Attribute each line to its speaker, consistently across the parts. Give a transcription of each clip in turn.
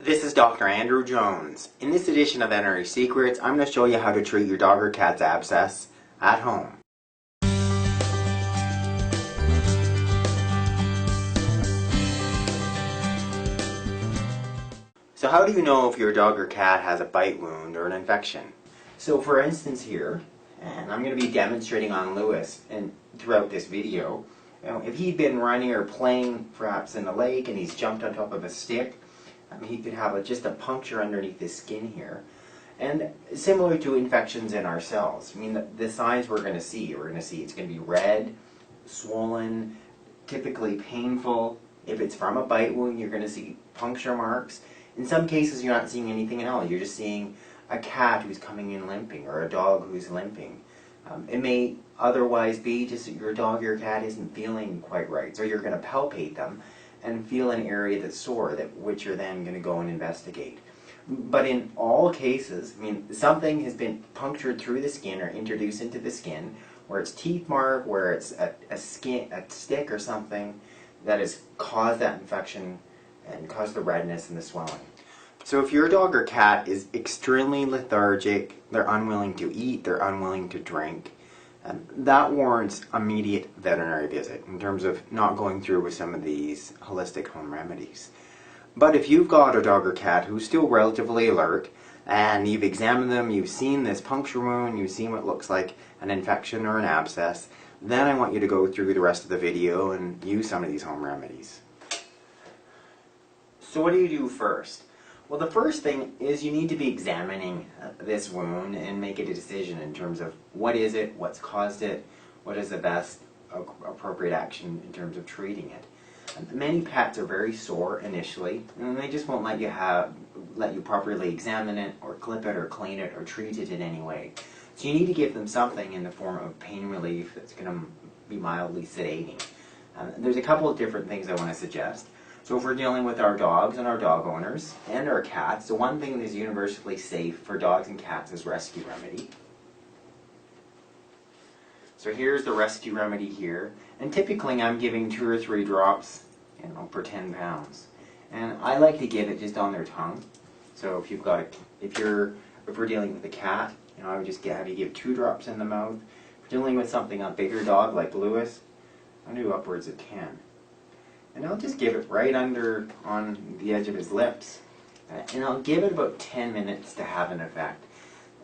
Speaker 1: This is Dr. Andrew Jones. In this edition of Veterinary Secrets, I'm going to show you how to treat your dog or cat's abscess at home. So how do you know if your dog or cat has a bite wound or an infection? So for instance here, and I'm going to be demonstrating on Lewis and throughout this video, if he'd been running or playing perhaps in the lake and he's jumped on top of a stick, he could have just a puncture underneath the skin here. And similar to infections in our cells, I mean the signs we're going to see it's going to be red, swollen, typically painful. If it's from a bite wound, you're going to see puncture marks. In some cases you're not seeing anything at all, you're just seeing a cat who's coming in limping or a dog who's limping. It may otherwise be just that your dog or your cat isn't feeling quite right, so you're going to palpate them and feel an area that's sore, which you're then going to go and investigate. But in all cases, I mean, something has been punctured through the skin or introduced into the skin, where it's teeth mark, where it's a stick or something that has caused that infection and caused the redness and the swelling. So if your dog or cat is extremely lethargic, they're unwilling to eat, they're unwilling to drink, that warrants immediate veterinary visit in terms of not going through with some of these holistic home remedies. But if you've got a dog or cat who's still relatively alert and you've examined them, you've seen this puncture wound, you've seen what looks like an infection or an abscess, then I want you to go through the rest of the video and use some of these home remedies. So what do you do first? Well, the first thing is you need to be examining this wound and make a decision in terms of what is it, what's caused it, what is the best appropriate action in terms of treating it. Many pets are very sore initially, and they just won't let you properly examine it or clip it or clean it or treat it in any way. So you need to give them something in the form of pain relief that's going to be mildly sedating. There's a couple of different things I want to suggest. So if we're dealing with our dogs and our dog owners and our cats, the one thing that is universally safe for dogs and cats is Rescue Remedy. So here's the Rescue Remedy here, and typically I'm giving 2 or 3 drops, per 10 pounds. And I like to give it just on their tongue. So if we're dealing with a cat, I would just have you give 2 drops in the mouth. If you're dealing with a bigger dog like Lewis, I'll do upwards of 10. And I'll just give it right under on the edge of his lips. And I'll give it about 10 minutes to have an effect.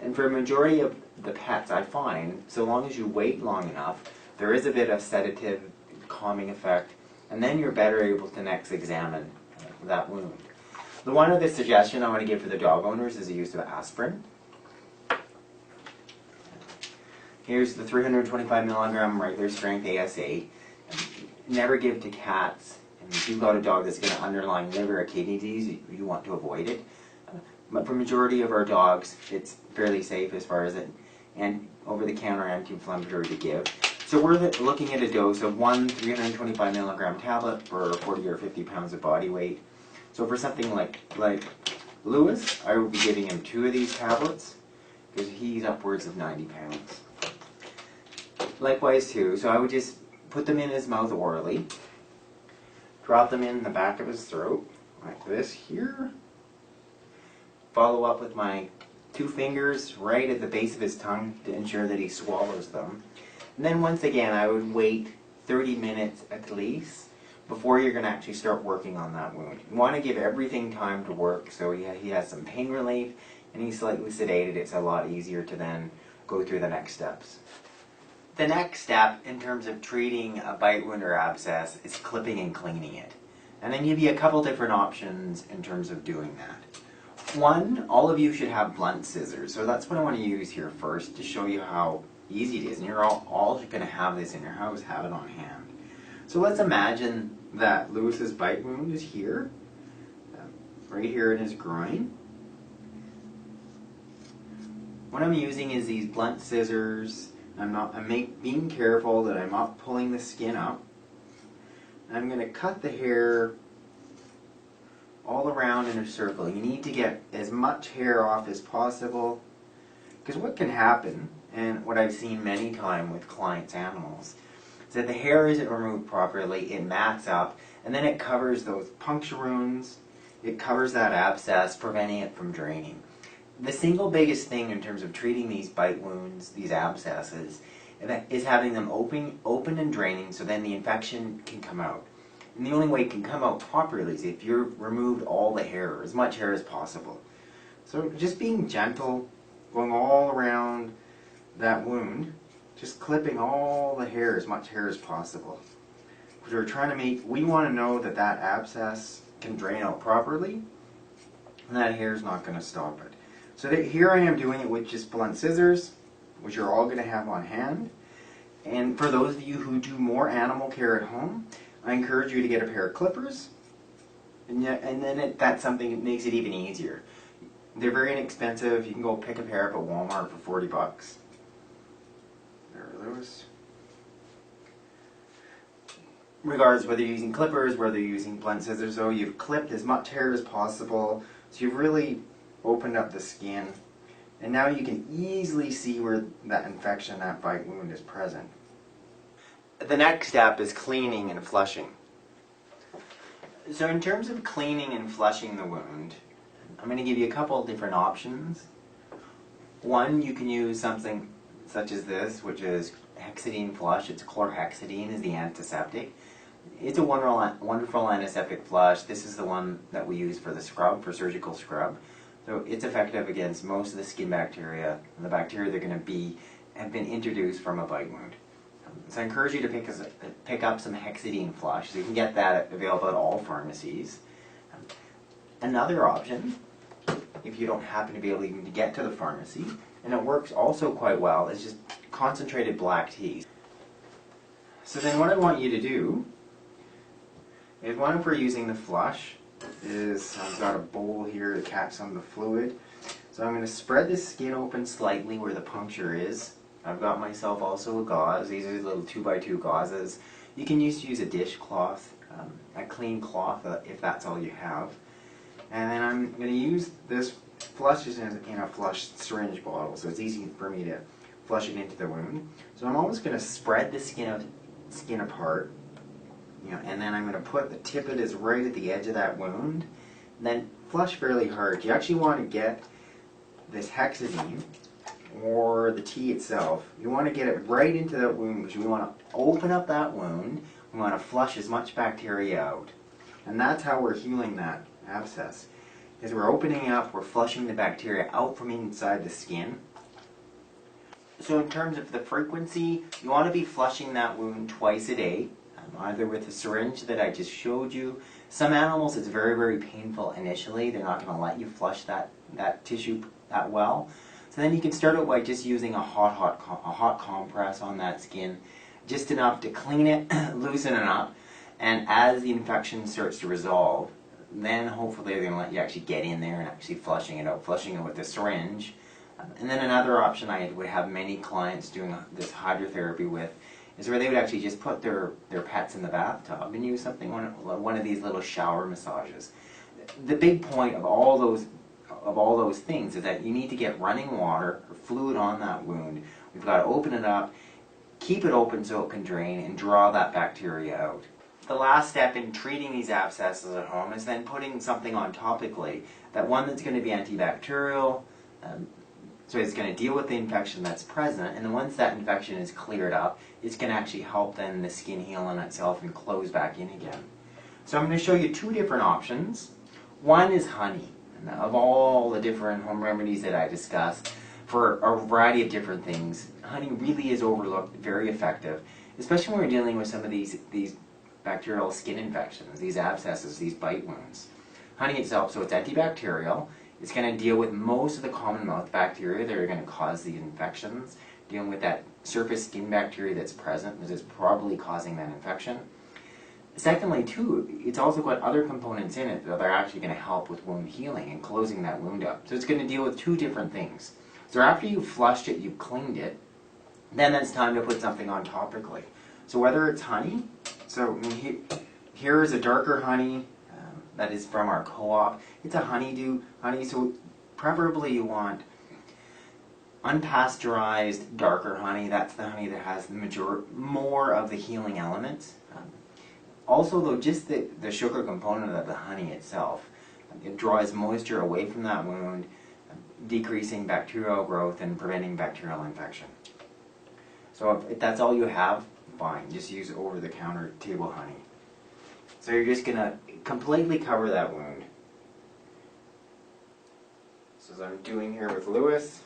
Speaker 1: And for a majority of the pets, I find, so long as you wait long enough, there is a bit of sedative, calming effect, and then you're better able to next examine that wound. The one other suggestion I want to give for the dog owners is the use of aspirin. Here's the 325 milligram regular strength ASA. Never give to cats. And if you've got a dog that's got an underlying liver or kidney disease, you want to avoid it. But for the majority of our dogs, it's fairly safe as far as and over-the-counter anti-inflammatory to give. So we're looking at a dose of 1 325 milligram tablet for 40 or 50 pounds of body weight. So for something like Lewis, I would be giving him 2 of these tablets because he's upwards of 90 pounds. Likewise too, so I would just put them in his mouth orally, drop them in the back of his throat, like this here. Follow up with my 2 fingers right at the base of his tongue to ensure that he swallows them. And then once again, I would wait 30 minutes at least before you're going to actually start working on that wound. You want to give everything time to work so he has some pain relief and he's slightly sedated. It's a lot easier to then go through the next steps. The next step in terms of treating a bite wound or abscess is clipping and cleaning it. And I give you a couple different options in terms of doing that. One, all of you should have blunt scissors. So that's what I want to use here first to show you how easy it is. And you're all going to have this in your house, have it on hand. So let's imagine that Lewis's bite wound is here, right here in his groin. What I'm using is these blunt scissors. I'm being careful that I'm not pulling the skin up. I'm going to cut the hair all around in a circle. You need to get as much hair off as possible, because what can happen, and what I've seen many times with clients' animals, is that the hair isn't removed properly, it mats up, and then it covers those puncture wounds, It covers that abscess, preventing it from draining. The single biggest thing in terms of treating these bite wounds, these abscesses, is having them open and draining, so then the infection can come out. And the only way it can come out properly is if you've removed all the hair, as much hair as possible. So just being gentle, going all around that wound, just clipping all the hair, as much hair as possible. Because we want to know that that abscess can drain out properly, and that hair is not going to stop it. So here I am doing it with just blunt scissors, which you're all going to have on hand. And for those of you who do more animal care at home, I encourage you to get a pair of clippers, and then that's something that makes it even easier. They're very inexpensive. You can go pick a pair up at Walmart for 40 bucks. There are those. Regardless whether you're using clippers, whether you're using blunt scissors, so you've clipped as much hair as possible, so you've really opened up the skin, and now you can easily see where that infection, that bite wound is present. The next step is cleaning and flushing. So in terms of cleaning and flushing the wound, I'm going to give you a couple of different options. One, you can use something such as this, which is Hexadine Flush. It's chlorhexidine is the antiseptic. It's a wonderful antiseptic flush. This is the one that we use for the scrub, for surgical scrub. So it's effective against most of the skin bacteria, and the bacteria they're going to have been introduced from a bite wound. So I encourage you to pick up some Hexadine Flush. So you can get that available at all pharmacies. Another option, if you don't happen to be able even to get to the pharmacy, and it works also quite well, is just concentrated black tea. So then what I want you to do is, if we're using the flush, I've got a bowl here to catch some of the fluid. So I'm going to spread the skin open slightly where the puncture is. I've got myself also a gauze. These are little 2x2 gauzes. You can use a dishcloth, a clean cloth if that's all you have. And then I'm going to use this flush in a flush syringe bottle, so it's easy for me to flush it into the wound. So I'm always going to spread the skin apart, and then I'm going to put the tip of this right at the edge of that wound, and then flush fairly hard. You actually want to get this Hexadine, or the tea itself, you want to get it right into that wound, because we want to open up that wound. We want to flush as much bacteria out. And that's how we're healing that abscess. Is we're opening up, we're flushing the bacteria out from inside the skin. So in terms of the frequency, you want to be flushing that wound twice a day, either with the syringe that I just showed you. Some animals, it's very, very painful initially. They're not going to let you flush that tissue that well. So then you can start out by just using a hot compress on that skin, just enough to clean it, loosen it up, and as the infection starts to resolve, then hopefully they're going to let you actually get in there and actually flushing it out, flushing it with a syringe. And then another option I would have many clients doing this hydrotherapy with is where they would actually just put their pets in the bathtub and use one of these little shower massages. The big point of all those things is that you need to get running water or fluid on that wound. We've got to open it up, keep it open so it can drain, and draw that bacteria out. The last step in treating these abscesses at home is then putting something on topically, that's going to be antibacterial, so it's going to deal with the infection that's present, and then once that infection is cleared up, it's going to actually help then the skin heal on itself and close back in again. So I'm going to show you two different options. One is honey. And of all the different home remedies that I discussed, for a variety of different things, honey really is overlooked, very effective, especially when we're dealing with some of these bacterial skin infections, these abscesses, these bite wounds. Honey itself, so it's antibacterial. It's going to deal with most of the common mouth bacteria that are going to cause these infections, dealing with that surface skin bacteria that's present, that is probably causing that infection. Secondly, too, it's also got other components in it that are actually going to help with wound healing and closing that wound up. So it's going to deal with two different things. So after you've flushed it, you've cleaned it, then it's time to put something on topically. So whether it's honey, so here is a darker honey that is from our co-op. It's a honeydew honey, so preferably you want unpasteurized darker honey. That's the honey that has more of the healing elements. Also, though, just the sugar component of the honey itself It draws moisture away from that wound, decreasing bacterial growth and preventing bacterial infection. So if that's all you have, fine. Just use over-the-counter table honey. So you're just going to completely cover that wound. So as I'm doing here with Lewis,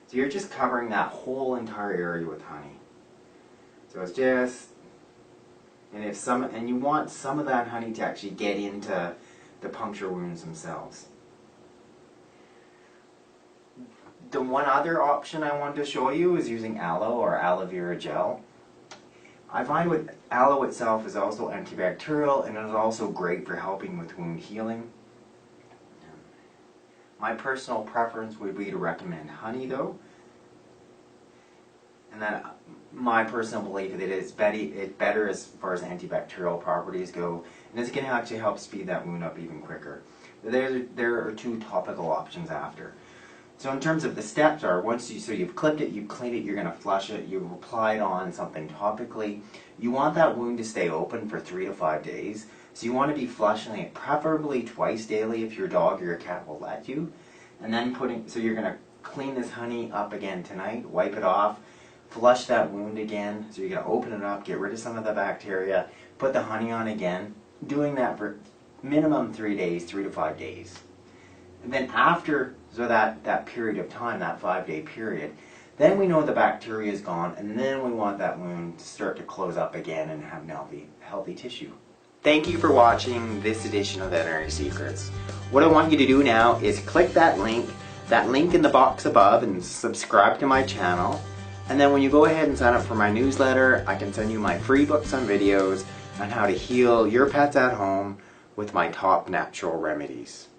Speaker 1: so you're just covering that whole entire area with honey. So it's just, and you want some of that honey to actually get into the puncture wounds themselves. The one other option I wanted to show you is using aloe or aloe vera gel. I find with aloe itself is also antibacterial and is also great for helping with wound healing. My personal preference would be to recommend honey though. And then my personal belief is that it's better as far as antibacterial properties go, and it's going to actually help speed that wound up even quicker. There are two topical options after. So in terms of the steps are, you've clipped it, you've cleaned it, you're going to flush it, you've applied on something topically. You want that wound to stay open for 3 to 5 days. So you want to be flushing it preferably twice daily if your dog or your cat will let you. And then so you're going to clean this honey up again tonight, wipe it off, flush that wound again. So you're going to open it up, get rid of some of the bacteria, put the honey on again, doing that for minimum 3 days, 3 to 5 days. And then after that period of time, that 5-day period, then we know the bacteria is gone, and then we want that wound to start to close up again and have healthy tissue. Thank you for watching this edition of Veterinary Secrets. What I want you to do now is click that link in the box above, and subscribe to my channel. And then when you go ahead and sign up for my newsletter, I can send you my free books on videos on how to heal your pets at home with my top natural remedies.